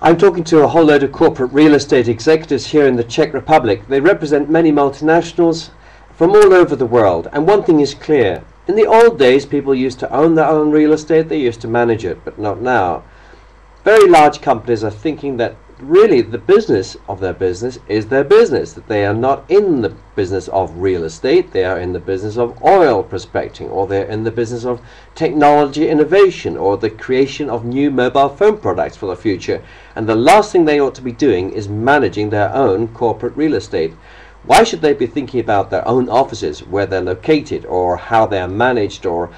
I'm talking to a whole load of corporate real estate executives here in the Czech Republic. They represent many multinationals from all over the world, and one thing is clear. In the old days, people used to own their own real estate, they used to manage it, but not now. Very large companies are thinking that really the business of their business is their business, that they are not in the business of real estate, they are in the business of oil prospecting, or they're in the business of technology innovation, or the creation of new mobile phone products for the future. And the last thing they ought to be doing is managing their own corporate real estate. Why should they be thinking about their own offices, where they're located, or how they are managed, or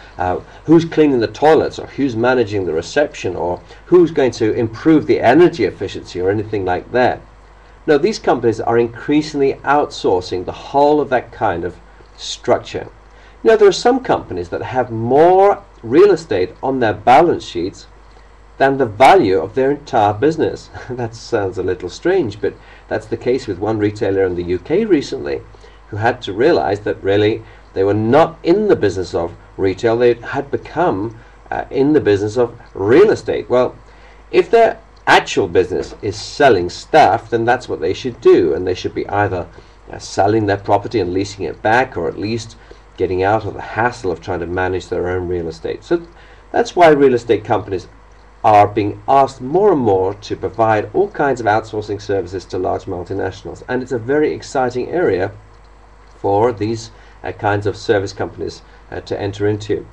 who's cleaning the toilets, or who's managing the reception, or who's going to improve the energy efficiency, or anything like that? No, these companies are increasingly outsourcing the whole of that kind of structure. You know, there are some companies that have more real estate on their balance sheets than the value of their entire business. That sounds a little strange, but that's the case with one retailer in the UK recently, who had to realize that really they were not in the business of retail, they had become in the business of real estate. Well, if their actual business is selling stuff, then that's what they should do, and they should be either selling their property and leasing it back, or at least getting out of the hassle of trying to manage their own real estate. So that's why real estate companies are being asked more and more to provide all kinds of outsourcing services to large multinationals, and it's a very exciting area for these kinds of service companies to enter into.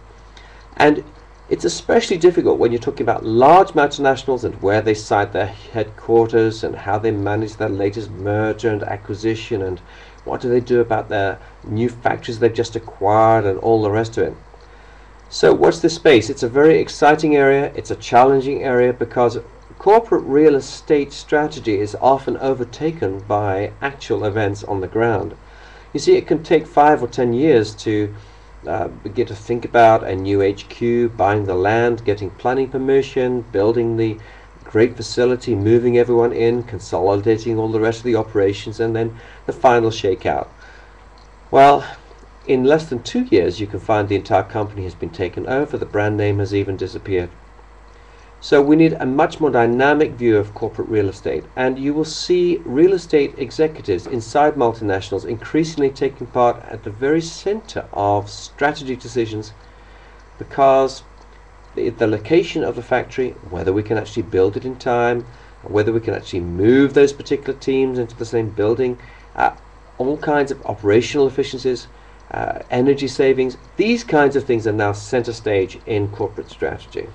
And it's especially difficult when you're talking about large multinationals and where they site their headquarters and how they manage their latest merger and acquisition, and what do they do about their new factories they've just acquired and all the rest of it. So what's the space? It's a very exciting area, it's a challenging area, because corporate real estate strategy is often overtaken by actual events on the ground. You see, it can take 5 or 10 years to begin to think about a new HQ, buying the land, getting planning permission, building the great facility, moving everyone in, consolidating all the rest of the operations, and then the final shakeout. Well, in less than 2 years you can find the entire company has been taken over, the brand name has even disappeared. So we need a much more dynamic view of corporate real estate, and you will see real estate executives inside multinationals increasingly taking part at the very center of strategy decisions, because the location of the factory, whether we can actually build it in time, whether we can actually move those particular teams into the same building, all kinds of operational efficiencies, energy savings, these kinds of things are now center stage in corporate strategy.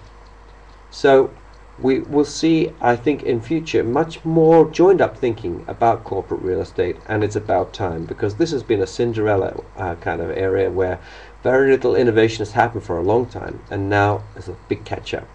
So we will see, I think, in future much more joined up thinking about corporate real estate, and it's about time, because this has been a Cinderella kind of area where very little innovation has happened for a long time, and now there's a big catch up.